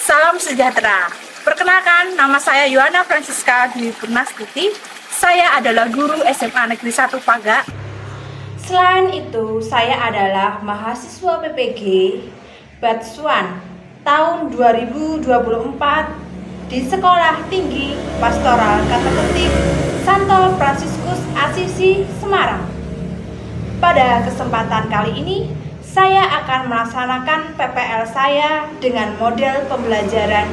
Salam sejahtera. Perkenalkan, nama saya Yohana Francisca Dwi Purnastuti. Saya adalah guru SMA Negeri 1 Paga. Selain itu, saya adalah mahasiswa PPG Batch 1 tahun 2024 di Sekolah Tinggi Pastoral Kateketik Santo Fransiskus Asisi, Semarang. Pada kesempatan kali ini, saya akan melaksanakan PPL saya dengan model pembelajaran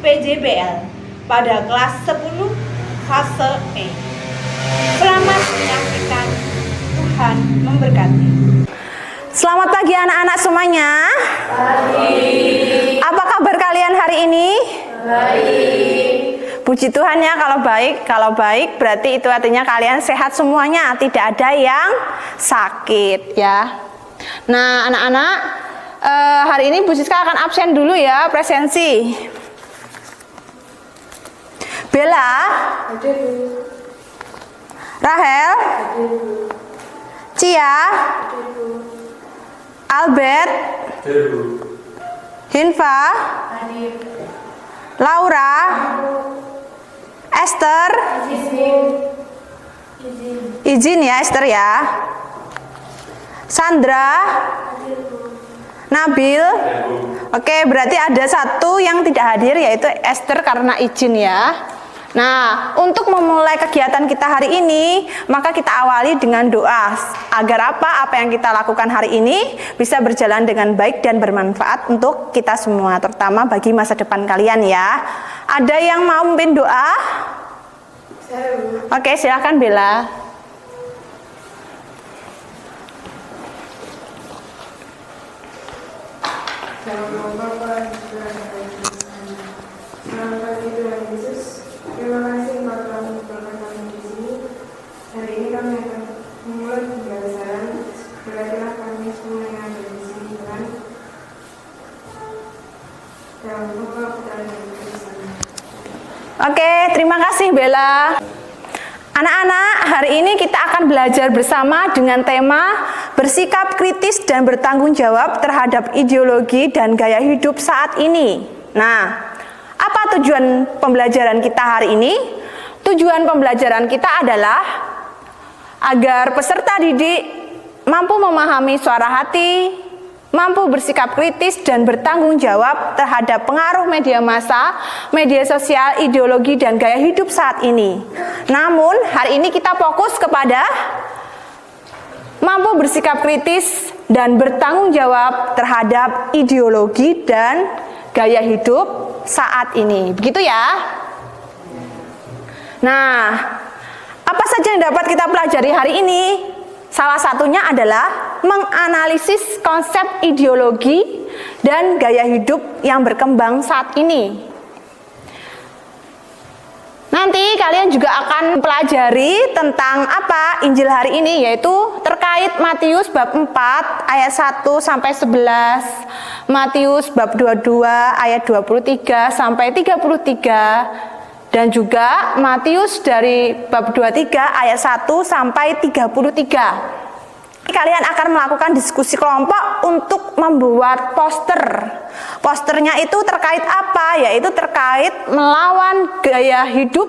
PJBL pada kelas 10 fase E. Selamat menyaksikan, Tuhan memberkati. Selamat pagi anak-anak semuanya. Pagi. Apa kabar kalian hari ini? Baik. Puji Tuhan ya, kalau baik berarti itu artinya kalian sehat semuanya, tidak ada yang sakit ya. Nah anak-anak, hari ini Bu Siska akan absen dulu ya, presensi. Bella, Hadir, Bu. Rahel, Hadir, Bu. Cia, Hadir, Bu. Albert, Hadir, Bu. Hinfa, Hadir. Laura, Esther, izin ya Esther ya. Sandra, Nabil. Oke, berarti ada satu yang tidak hadir yaitu Esther karena izin ya. Nah, untuk memulai kegiatan kita hari ini, maka kita awali dengan doa agar apa yang kita lakukan hari ini bisa berjalan dengan baik dan bermanfaat untuk kita semua, terutama bagi masa depan kalian ya. Ada yang mau memimpin doa? Oke, silakan Bella. Dalam nama Bapa dan Putra dan Roh Kudus. Selamat pagi Tuhan Yesus. Terima kasih Bapak telah mengumpulkan kami di sini. Hari ini kami akan memulai pembelajaran. Berkatilah kami semua yang ada di sini Tuhan. Dalam nama Bapa, Putra dan Roh Kudus. Amin. Oke, terima kasih Bella. Anak-anak, hari ini kita akan belajar bersama dengan tema bersikap kritis dan bertanggung jawab terhadap ideologi dan gaya hidup saat ini. Nah, apa tujuan pembelajaran kita hari ini? Tujuan pembelajaran kita adalah agar peserta didik mampu memahami suara hati, mampu bersikap kritis dan bertanggung jawab terhadap pengaruh media massa, media sosial, ideologi, dan gaya hidup saat ini. Namun, hari ini kita fokus kepada mampu bersikap kritis dan bertanggung jawab terhadap ideologi dan gaya hidup saat ini. Begitu ya? Nah, apa saja yang dapat kita pelajari hari ini? Salah satunya adalah menganalisis konsep ideologi dan gaya hidup yang berkembang saat ini. Nanti kalian juga akan pelajari tentang apa Injil hari ini, yaitu terkait Matius bab 4 ayat 1 sampai 11, Matius bab 22 ayat 23 sampai 33, dan juga Matius dari bab 23 ayat 1 sampai 33. Kalian akan melakukan diskusi kelompok untuk membuat poster. Posternya itu terkait apa? Yaitu terkait melawan gaya hidup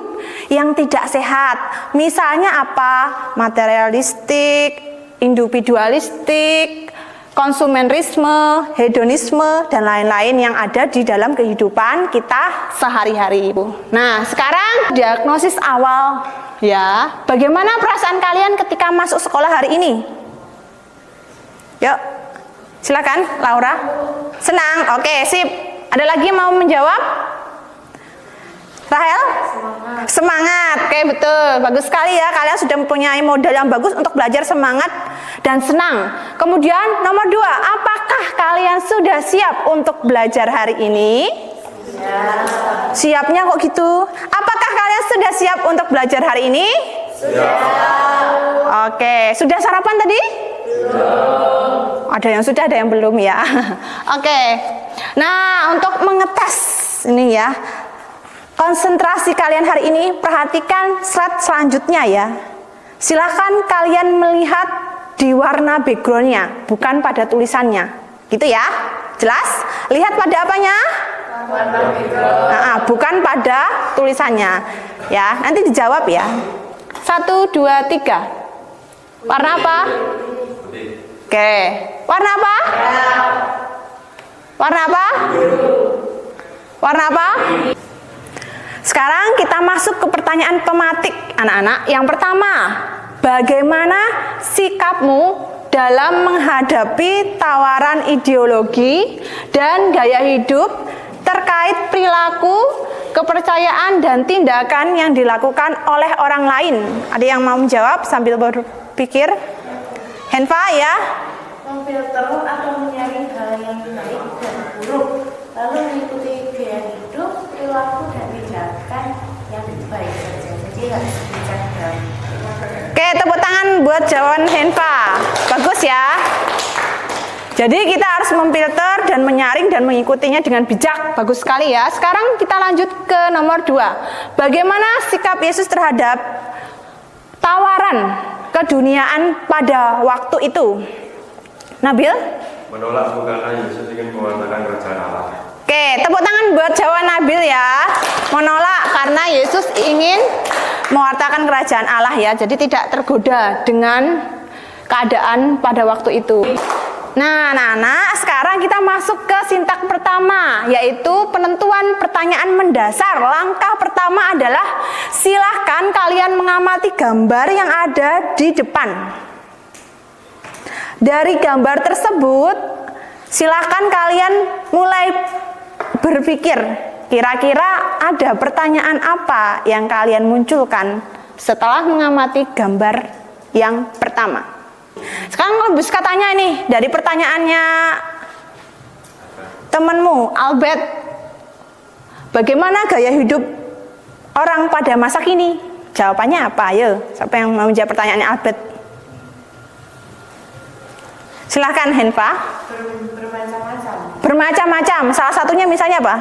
yang tidak sehat. Misalnya apa? Materialistik, individualistik, konsumerisme, hedonisme, dan lain-lain yang ada di dalam kehidupan kita sehari-hari. Nah, sekarang diagnosis awal ya. Bagaimana perasaan kalian ketika masuk sekolah hari ini? Yuk, silakan Laura. Senang? Oke, sip. Ada lagi yang mau menjawab? Rahel? Semangat. Oke, betul. Bagus sekali ya. Kalian sudah mempunyai modal yang bagus untuk belajar semangat dan senang. Kemudian nomor 2, apakah kalian sudah siap untuk belajar hari ini? Siap. Siapnya kok gitu? Apakah kalian sudah siap untuk belajar hari ini? Sudah. Oke, sudah sarapan tadi? Belum. Ada yang sudah, ada yang belum ya. Oke. Nah, untuk mengetes ini ya, konsentrasi kalian hari ini, perhatikan slide selanjutnya ya. Silahkan kalian melihat di warna backgroundnya, bukan pada tulisannya. Gitu ya, jelas? Lihat pada apanya? Warna background. Bukan pada tulisannya. Ya, nanti dijawab ya. 1, 2, 3. Warna apa? Oke. Warna apa? Warna apa? Warna apa? Sekarang kita masuk ke pertanyaan pematik, anak-anak. Yang pertama, bagaimana sikapmu dalam menghadapi tawaran ideologi dan gaya hidup terkait perilaku, kepercayaan, dan tindakan yang dilakukan oleh orang lain? Ada yang mau menjawab sambil berpikir? Henfa ya? Memfilter atau menyaring hal yang baik dan buruk, lalu mengikuti gaya hidup, perilaku, dan tindakan yang baik saja. Jadi harus bijak dalam. Oke, tepuk tangan buat jawaban Henfa. Bagus ya. Jadi kita harus memfilter dan menyaring dan mengikutinya dengan bijak. Bagus sekali ya. Sekarang kita lanjut ke nomor 2. Bagaimana sikap Yesus terhadap tawaran keduniaan pada waktu itu? Nabil? Menolak bukan karena Yesus ingin mewartakan kerajaan Allah. Oke, tepuk tangan buat jawaban Nabil ya. Menolak karena Yesus ingin mewartakan kerajaan Allah ya. Jadi tidak tergoda dengan keadaan pada waktu itu. Nah, anak-anak, sekarang kita masuk ke sintak pertama, yaitu penentuan pertanyaan mendasar. Langkah pertama adalah silahkan kalian mengamati gambar yang ada di depan. Dari gambar tersebut, silahkan kalian mulai berpikir, kira-kira ada pertanyaan apa yang kalian munculkan setelah mengamati gambar yang pertama. Sekarang lebih suka tanya nih, dari pertanyaannya temanmu, Albert, bagaimana gaya hidup orang pada masa kini? Jawabannya apa? Ayo, siapa yang mau menjawab pertanyaannya Albert? Silahkan Henfa. Bermacam-macam. Bermacam-macam. Salah satunya misalnya apa?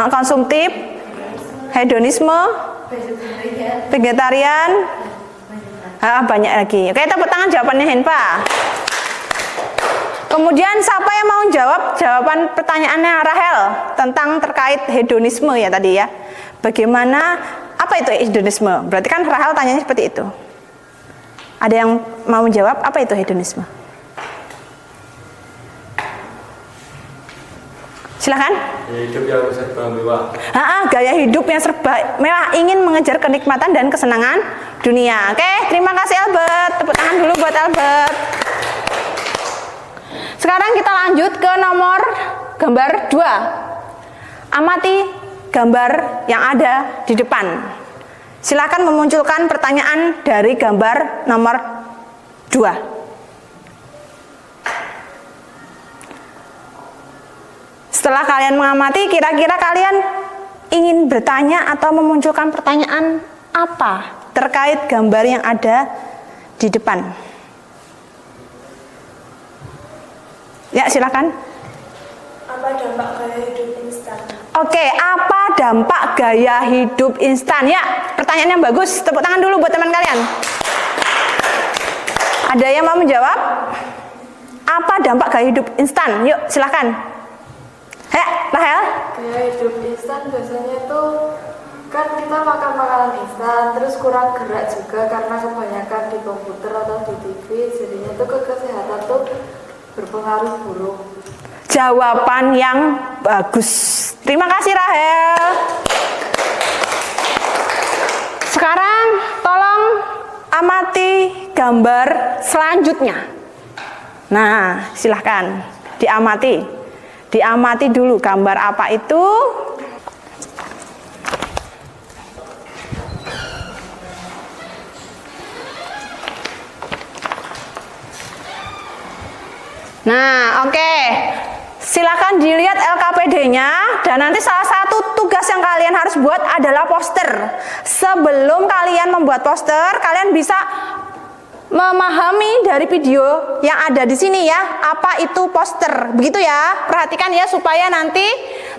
Konsumtif, hedonisme, vegetarian. Banyak lagi. Oke, tepuk tangan jawabannya Henfa. Kemudian siapa yang mau jawab jawaban pertanyaannya Rahel tentang terkait hedonisme ya tadi ya? Bagaimana, apa itu hedonisme? Berarti kan Rahel tanyanya seperti itu. Ada yang mau menjawab apa itu hedonisme? Silakan. Hidup yang serba mewah. Gaya hidup yang serba mewah, ingin mengejar kenikmatan dan kesenangan dunia. Oke, terima kasih Albert. Tepuk tangan dulu buat Albert. Sekarang kita lanjut ke nomor gambar 2. Amati gambar yang ada di depan. Silakan memunculkan pertanyaan dari gambar nomor 2. Setelah kalian mengamati, kira-kira kalian ingin bertanya atau memunculkan pertanyaan apa terkait gambar yang ada di depan? Ya, silakan. Apa dampak gaya hidup instan? Oke, apa dampak gaya hidup instan? Ya, pertanyaan yang bagus. Tepuk tangan dulu buat teman kalian. Ada yang mau menjawab? Apa dampak gaya hidup instan? Yuk, silakan. Rahel? Gaya hidup instan biasanya tuh Kan kita makan makanan instan, terus kurang gerak juga karena kebanyakan di komputer atau di TV, jadinya tuh ke kesehatan tuh berpengaruh buruk. Jawaban yang bagus. Terima kasih Rahel. Sekarang tolong amati gambar selanjutnya. Nah, silahkan diamati. Diamati dulu gambar apa itu. Nah, oke. Silakan dilihat LKPD-nya dan nanti salah satu tugas yang kalian harus buat adalah poster. Sebelum kalian membuat poster, kalian bisa memahami dari video yang ada di sini ya, apa itu poster. Begitu ya. Perhatikan ya supaya nanti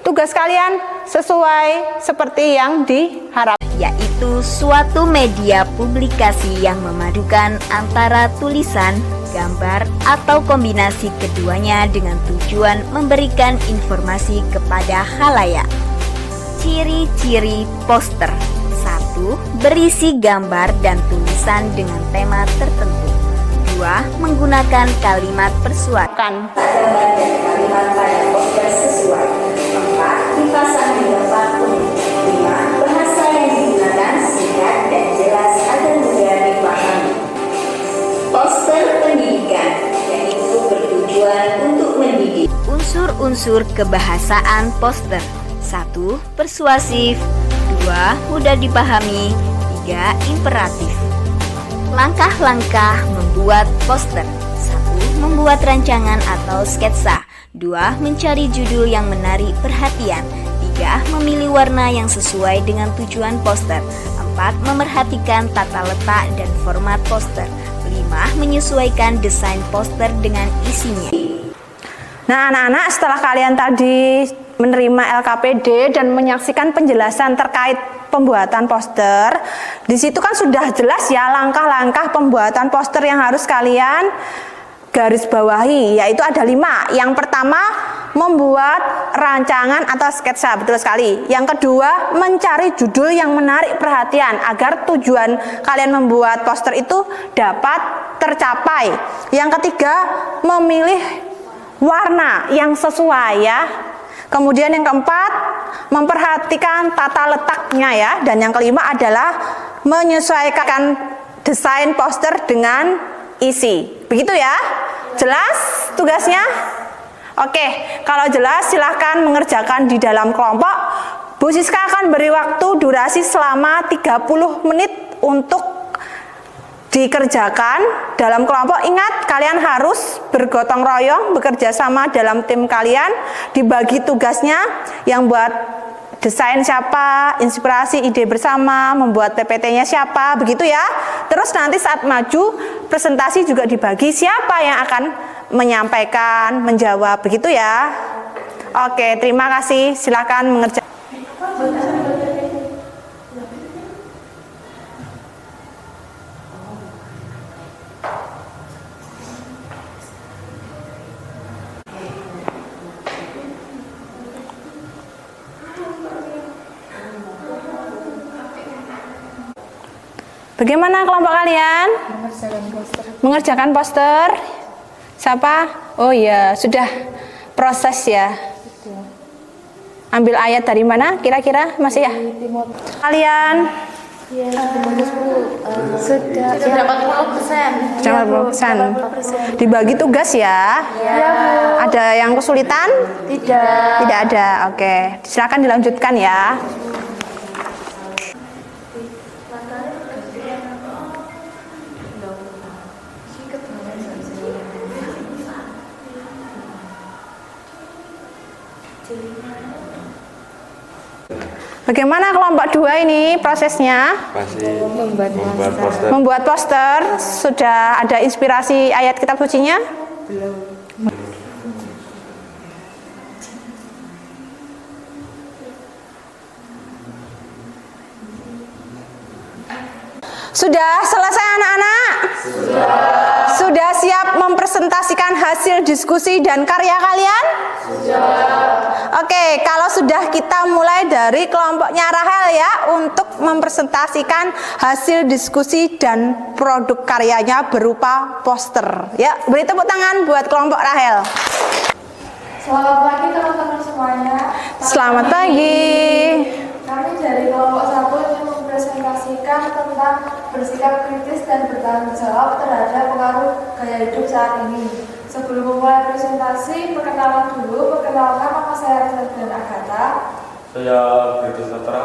tugas kalian sesuai seperti yang diharapkan. Yaitu suatu media publikasi yang memadukan antara tulisan, gambar, atau kombinasi keduanya dengan tujuan memberikan informasi kepada khalayak. Ciri-ciri poster: 1. Berisi gambar dan tulisan dengan tema tertentu. 2. Menggunakan kalimat persuasikan. Gambar dan kalimat pada poster sesuai. 4. Dipasang di tempat umum. 5. Bahasa yang digunakan singkat dan jelas agar mudah dipahami. Poster pendidikan, yaitu bertujuan untuk mendidik. Unsur-unsur kebahasaan poster: 1. Persuasif. 2. Mudah dipahami. 3. Imperatif. Langkah-langkah membuat poster: 1. Membuat rancangan atau sketsa. 2. Mencari judul yang menarik perhatian. 3. Memilih warna yang sesuai dengan tujuan poster. 4. Memerhatikan tata letak dan format poster. 5. Menyesuaikan desain poster dengan isinya. Nah, anak-anak, setelah kalian tadi menerima LKPD dan menyaksikan penjelasan terkait pembuatan poster, di situ kan sudah jelas ya langkah-langkah pembuatan poster yang harus kalian garis bawahi, yaitu ada 5. Yang pertama, membuat rancangan atau sketsa, betul sekali. Yang kedua, mencari judul yang menarik perhatian agar tujuan kalian membuat poster itu dapat tercapai. Yang ketiga, memilih warna yang sesuai ya. Kemudian yang keempat, memperhatikan tata letaknya ya. Dan yang kelima adalah menyesuaikan desain poster dengan isi. Begitu ya? Jelas tugasnya? Oke, kalau jelas silahkan mengerjakan di dalam kelompok. Bu Siska akan beri waktu durasi selama 30 menit untuk dikerjakan dalam kelompok. Ingat, kalian harus bergotong royong, bekerja sama dalam tim kalian, dibagi tugasnya, yang buat desain siapa, inspirasi ide bersama, membuat PPT-nya siapa, begitu ya. Terus nanti saat maju presentasi juga dibagi siapa yang akan menyampaikan, menjawab, begitu ya. Oke, terima kasih. Silakan mengerjakan. Bagaimana kelompok kalian? Mengerjakan poster. Siapa? Oh iya, sudah proses ya. Ambil ayat dari mana? Kira-kira masih ya? Kalian? Sudah 40%. 40%. Dibagi tugas ya? Ada yang kesulitan? Tidak ada. Oke, silakan dilanjutkan ya. Bagaimana kelompok 2 ini prosesnya? Masih membuat poster. Membuat poster. Sudah ada inspirasi ayat kitab sucinya? Sudah selesai anak-anak? Sudah. Sudah siap mempresentasikan hasil diskusi dan karya kalian? Oke, kalau sudah, kita mulai dari kelompoknya Rahel ya untuk mempresentasikan hasil diskusi dan produk karyanya berupa poster. Ya, beri tepuk tangan buat kelompok Rahel. Selamat pagi teman-teman semuanya. Selamat pagi. Kami dari kelompok 1 ingin mempresentasikan tentang bersikap kritis dan bertanggung jawab terhadap pengaruh gaya hidup saat ini. Sebelum memulai presentasi, perkenalan dulu. Perkenalkan, nama saya Reza dan Agatha. Saya Briti Satra.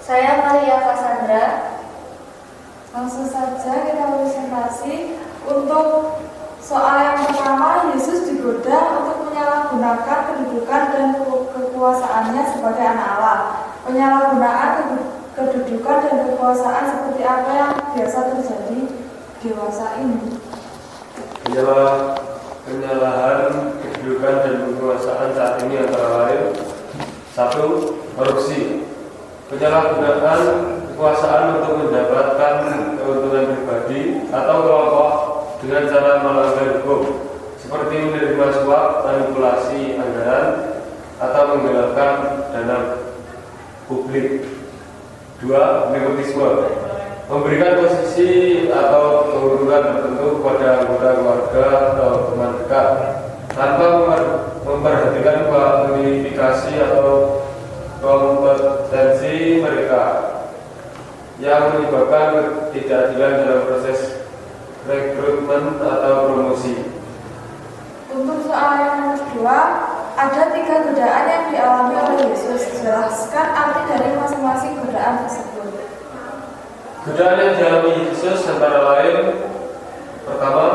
Saya Maria Cassandra. Langsung saja kita presentasi. Untuk soal yang pertama, Yesus digoda untuk menyalahgunakan kedudukan dan kekuasaannya sebagai anak Allah. Penyalahgunaan kedudukan dan kekuasaan seperti apa yang biasa terjadi dewasa ini? Penyalahan kedudukan dan kekuasaan saat ini antara lain: 1. Korupsi. Penyalahgunaan kekuasaan untuk mendapatkan keuntungan pribadi atau kelompok dengan cara melanggar hukum, seperti menerima suap, manipulasi anggaran, atau menggelapkan dana publik. 2. Nepotisme. Memberikan posisi atau keuntungan tertentu kepada anggota keluarga atau teman dekat tanpa memperhatikan kualifikasi atau kompetensi mereka, yang menyebabkan ketidakadilan dalam proses rekrutmen atau promosi. Untuk soal yang kedua, ada 3 godaan yang dialami oleh Yesus. Jelaskan arti dari masing-masing godaan tersebut. Godaan yang dialami Yesus antara lain: pertama,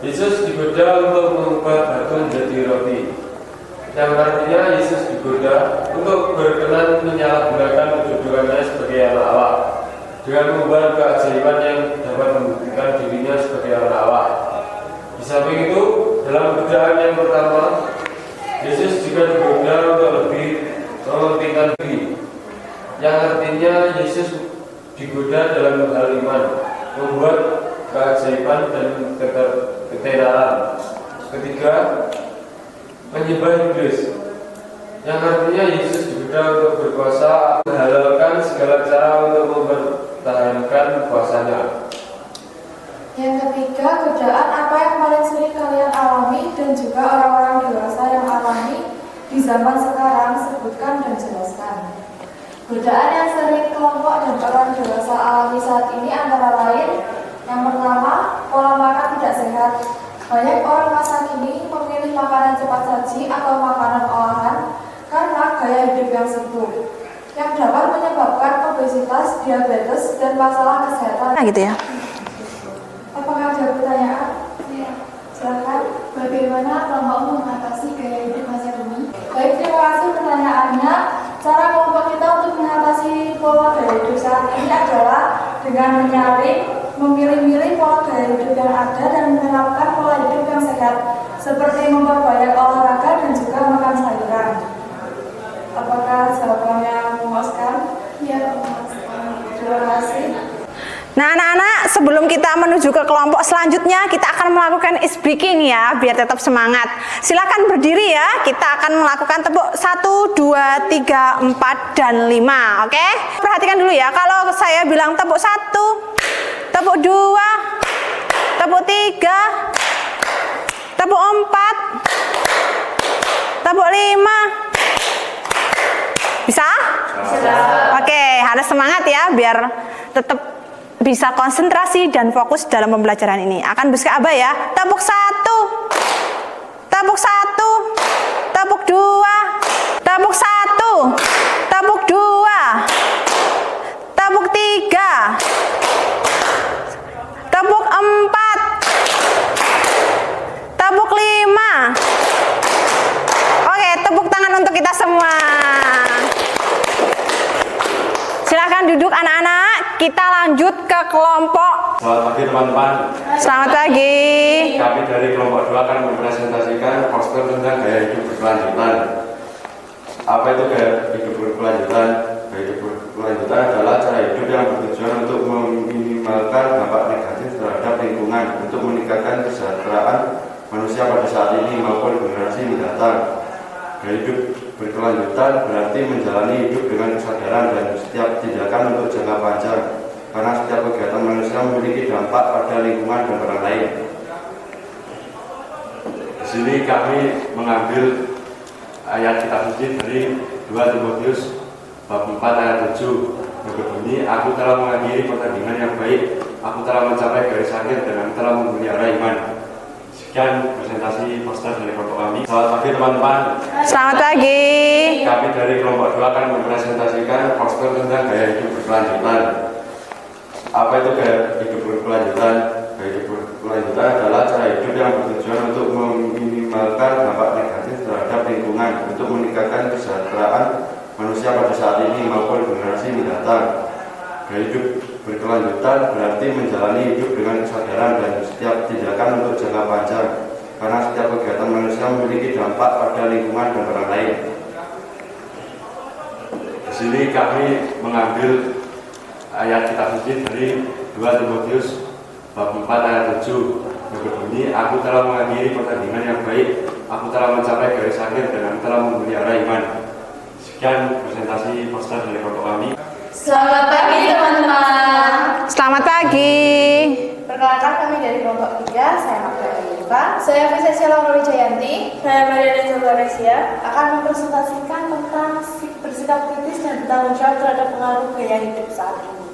Yesus digoda untuk mengubah batu menjadi roti, yang artinya Yesus digoda untuk berkenan menyalahgunakan kedudukannya sebagai anak Allah dengan mengubah keajaiban yang dapat membuktikan dirinya sebagai anak Allah. Di samping itu, dalam godaan yang pertama, Yesus juga digoda untuk lebih mementingkan diri, yang artinya Yesus digoda dalam hal iman, membuat keajaiban dan ketenaran. Ketiga, menyembah iblis, yang artinya Yesus digoda untuk berkuasa, menghalalkan segala cara untuk mempertahankan kuasanya. Yang ketiga, godaan apa yang paling sering kalian alami dan juga orang-orang dewasa yang alami di zaman sekarang? Sebutkan dan jelaskan. Godaan yang sering kelompok dan orang dewasa alami saat ini antara lain: yang pertama, pola makan tidak sehat. Banyak orang masa kini memilih makanan cepat saji atau makanan olahan karena gaya hidup yang sibuk, yang dapat menyebabkan obesitas, diabetes, dan masalah kesehatan. Nah, gitu ya. Apakah ada pertanyaan? Iya. Silakan. Bagaimana kelompokmu mengatasi gaya hidup masa kini? Baik, terima kasih pertanyaannya. Cara kelompok kita untuk mengatasi pola gaya hidup saat ini adalah dengan menyaring, memilih-milih pola gaya hidup yang ada dan menerapkan pola hidup yang sehat, seperti memperbanyak olahraga dan juga makan sayuran. Apakah jawabannya memuaskan? Iya, memuaskan. Terima kasih. Nah, anak-anak, sebelum kita menuju ke kelompok selanjutnya, kita akan melakukan ice breaking ya, biar tetap semangat. Silakan berdiri ya, kita akan melakukan tepuk 1, 2, 3, 4, dan 5, oke? Perhatikan dulu ya, kalau saya bilang tepuk 1, tepuk 2, tepuk 3, tepuk 4, tepuk 5. Bisa? Bisa. Oke, harus semangat ya, biar tetap bisa konsentrasi dan fokus dalam pembelajaran ini. Akan bersikap apa ya? Tepuk 1, tepuk 1, tepuk 2, tepuk 1, tepuk 2, tepuk 3, tepuk 4, tepuk 5. Oke, tepuk tangan untuk kita semua. Silahkan duduk anak-anak, kita lanjut ke kelompok. Selamat pagi teman-teman. Selamat pagi. Kami dari kelompok 2 akan mempresentasikan poster tentang gaya hidup berkelanjutan. Apa itu gaya hidup berkelanjutan? gaya hidup berkelanjutan adalah cara hidup yang bertujuan untuk meminimalkan dampak negatif terhadap lingkungan, untuk meningkatkan kesejahteraan manusia pada saat ini maupun generasi mendatang. Gaya hidup berkelanjutan berarti menjalani hidup dengan kesadaran dan setiap tindakan untuk jangka panjang, karena setiap kegiatan manusia memiliki dampak pada lingkungan dan orang lain. Di sini kami mengambil ayat kitab suci dari 2 Timotius bab 4 ayat 7 yang berbunyi, aku telah mengakhiri pertandingan yang baik, aku telah mencapai garis akhir dan aku telah memelihara iman. Sekian presentasi poster dari kelompok kami. Selamat pagi teman-teman. Selamat pagi. Kami dari kelompok 2 akan mempresentasikan poster tentang gaya hidup berkelanjutan. Apa itu gaya hidup berkelanjutan? Gaya hidup berkelanjutan adalah cara hidup yang bertujuan untuk meminimalkan dampak negatif terhadap lingkungan, untuk meningkatkan kesejahteraan manusia pada saat ini maupun generasi mendatang. Gaya hidup berkelanjutan berarti menjalani hidup dengan kesadaran dan setiap tindakan untuk jangka panjang, karena setiap kegiatan manusia memiliki dampak pada lingkungan dan orang lain. Di sini kami mengambil ayat kitab suci dari 2 Timotius bab 4 ayat 7 yang berbunyi, aku telah mengakhiri pertandingan yang baik, aku telah mencapai garis akhir dan aku telah memelihara iman. Sekian presentasi poster dari kelompok kami. Selamat pagi teman-teman. Selamat pagi. Perkenalkan kami dari kelompok 3, saya Magdalena Yuka, Saya Fisesia Laura Wijayanti. saya Mariana Zalvaresia, akan mempresentasikan tentang bersikap kritis dan bertanggung jawab terhadap pengaruh gaya hidup saat ini.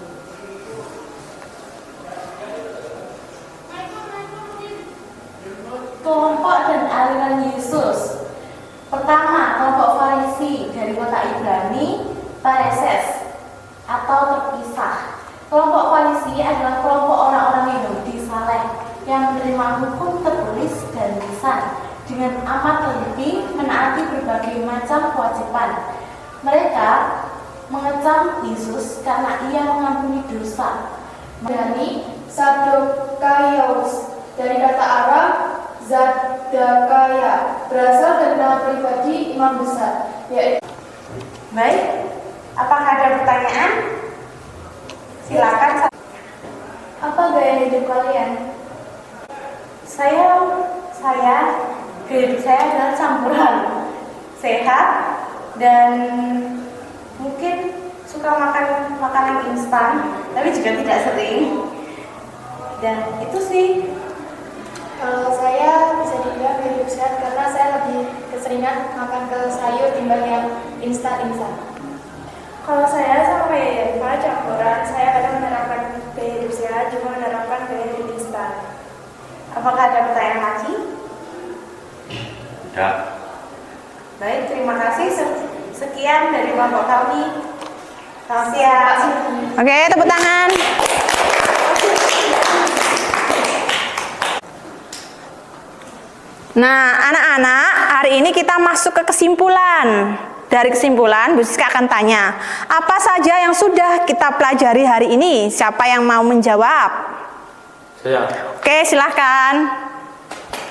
Kelompok dan aliran Yesus. Pertama, kelompok Farisi dari kota Ibrani, Pareses atau terpisah. Kelompok Farisi adalah kelompok orang-orang Yahudi saleh yang menerima hukum tertulis dan lisan dengan amat teliti menaati berbagai macam kewajiban. Mereka mengecam Yesus karena ia mengampuni dosa. Dari Sadokaios, dari kata Arab Zadakaya, berasal dari nama pribadi imam besar, yaitu. Baik, apakah ada pertanyaan? Silakan. Apa gaya hidup kalian? Saya gaya hidup saya adalah campuran sehat dan mungkin suka makan makanan instan, tapi juga tidak sering. Dan itu sih. Kalau saya bisa dibilang hidup sehat karena saya lebih keseringan makan ke sayur timbang yang instan-instan. Kalau saya sama kayak Eva campuran, saya kadang menerapkan gaya hidup sehat, juga menerapkan gaya hidup instan. Apakah ada pertanyaan lagi? Tidak. Baik, terima kasih. Sekian dari kelompok kami. Selamat siang. Oke, tepuk tangan. Nah, anak-anak, hari ini kita masuk ke kesimpulan. Dari kesimpulan, Bu Siska akan tanya, apa saja yang sudah kita pelajari hari ini? Siapa yang mau menjawab? Saya. Oke, silahkan.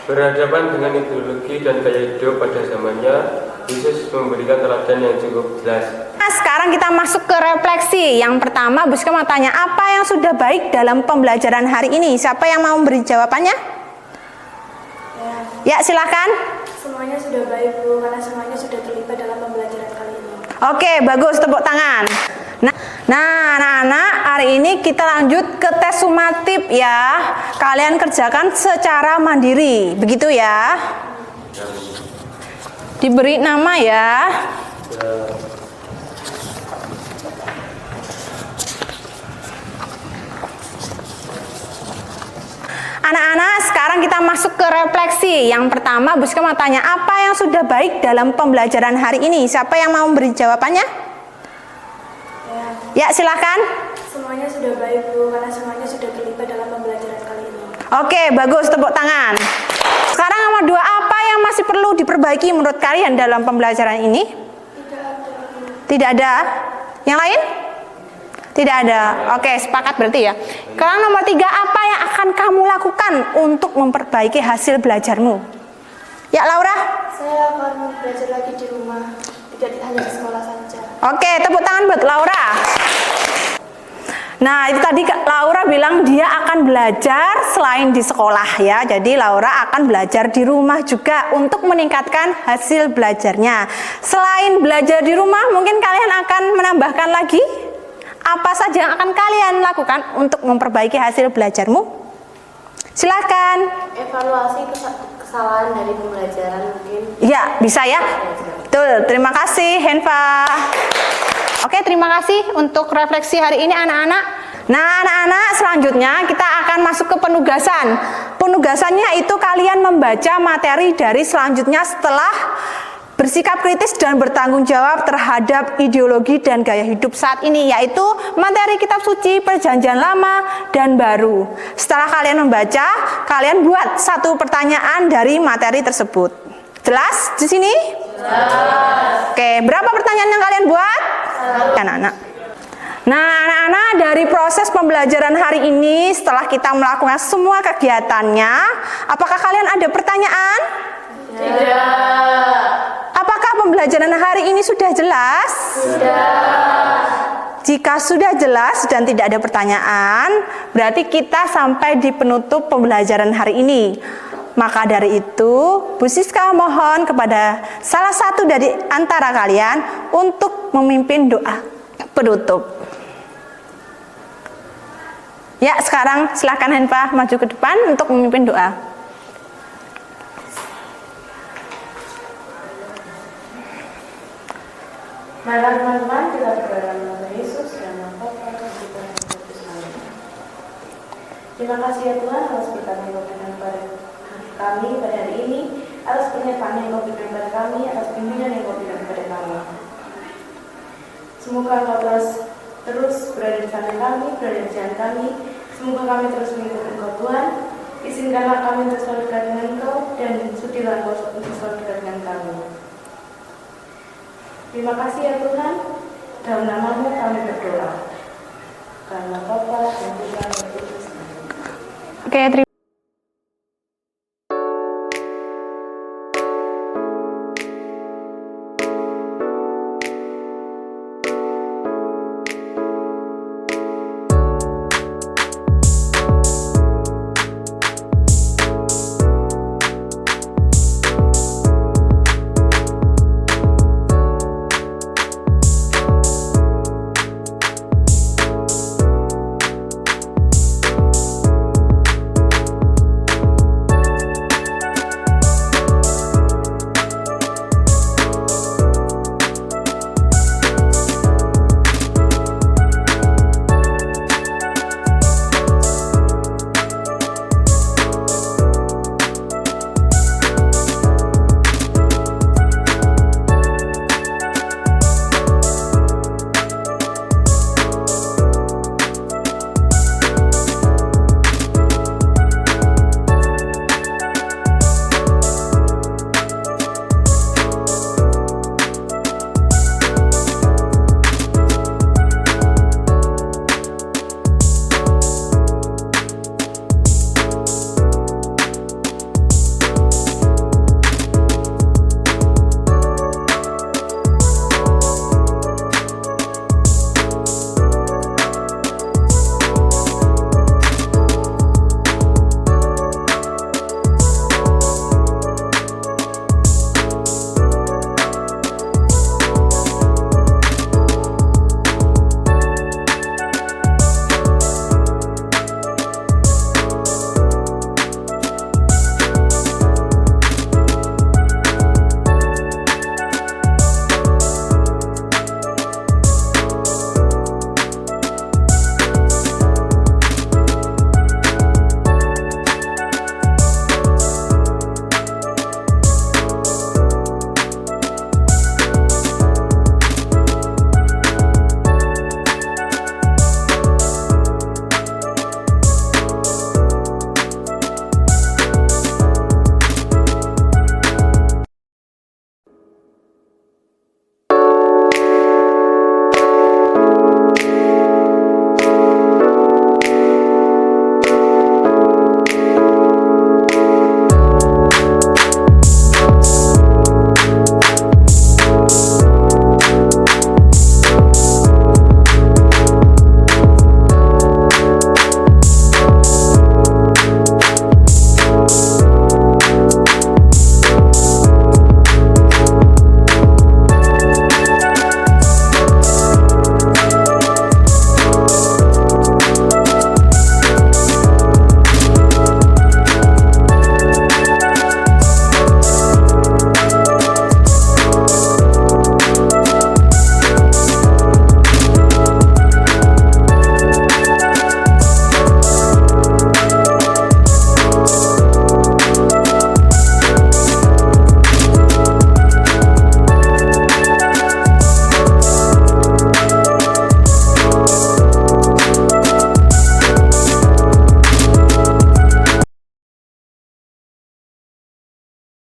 Berhadapan dengan ideologi dan gaya hidup pada zamannya, Yesus memberikan teladan yang cukup jelas. Nah, sekarang kita masuk ke refleksi. Yang pertama, Bu Siska mau tanya, apa yang sudah baik dalam pembelajaran hari ini? Siapa yang mau memberi jawabannya? Ya, silakan. Semuanya sudah baik, Bu, karena semuanya sudah terlibat dalam pembelajaran kali ini. Oke, bagus, tepuk tangan. Nah, anak-anak, hari ini kita lanjut ke tes sumatif ya. Kalian kerjakan secara mandiri, begitu ya. Diberi nama ya. Anak-anak, sekarang kita masuk ke refleksi. Yang pertama, Bu Siska mau tanya, apa yang sudah baik dalam pembelajaran hari ini? Siapa yang mau memberi jawabannya? Ya, silakan. Semuanya sudah baik, Bu, karena semuanya sudah terlibat dalam pembelajaran kali ini. Oke, bagus, tepuk tangan. Sekarang nomor 2, apa yang masih perlu diperbaiki menurut kalian dalam pembelajaran ini? Tidak ada. Yang lain? Tidak ada. Oke, sepakat berarti ya. Sekarang nomor 3, apa yang akan kamu lakukan untuk memperbaiki hasil belajarmu? Ya, Laura? Saya akan belajar lagi di rumah, tidak hanya di sekolah saja. Oke, tepuk tangan buat Laura. Nah, itu tadi Laura bilang dia akan belajar selain di sekolah ya. Jadi Laura akan belajar di rumah juga untuk meningkatkan hasil belajarnya. Selain belajar di rumah, mungkin kalian akan menambahkan lagi apa saja yang akan kalian lakukan untuk memperbaiki hasil belajarmu? Silakan. Evaluasi kesalahan dari pembelajaran mungkin. Ya, bisa ya. Betul, terima kasih Henva. Oke, terima kasih untuk refleksi hari ini anak-anak. Nah, anak-anak, selanjutnya kita akan masuk ke penugasan. Penugasannya itu kalian membaca materi dari selanjutnya setelah bersikap kritis dan bertanggung jawab terhadap ideologi dan gaya hidup saat ini, yaitu materi kitab suci Perjanjian Lama dan Baru. Setelah kalian membaca, kalian buat satu pertanyaan dari materi tersebut. Jelas di sini? Jelas. Oke, berapa pertanyaan yang kalian buat? Anak-anak. Nah, anak-anak, dari proses pembelajaran hari ini, setelah kita melakukan semua kegiatannya, apakah kalian ada pertanyaan? Tidak. Apakah pembelajaran hari ini sudah jelas? Sudah. Jika sudah jelas dan tidak ada pertanyaan, berarti kita sampai di penutup pembelajaran hari ini. Maka dari itu, Bu Siska mohon kepada salah satu dari antara kalian untuk memimpin doa penutup. Ya, sekarang silakan Henpa maju ke depan untuk memimpin doa. Mari teman-teman kita berdoa dalam nama Yesus dan nama Bapa dan Putra dan Roh Kudus. Amin. Terima kasih ya Tuhan atas berkat yang Kau berikan pada kami pada hari ini, atas pernyataan yang Kau berikan pada kami, atas bimbingan yang Kau berikan pada kami. Semoga Kau terus berada di sana kami, berada di jalan kami. Semoga kami terus mengikuti Engkau Tuhan. Izinkanlah kami untuk selalu dekat dengan Engkau dan sudilah Engkau untuk selalu dekat dengan kami. Terima kasih ya Tuhan, dalam nama-Mu kami berdoa. Karena Bapa dan Putra dan Roh Kudus. Oke, terima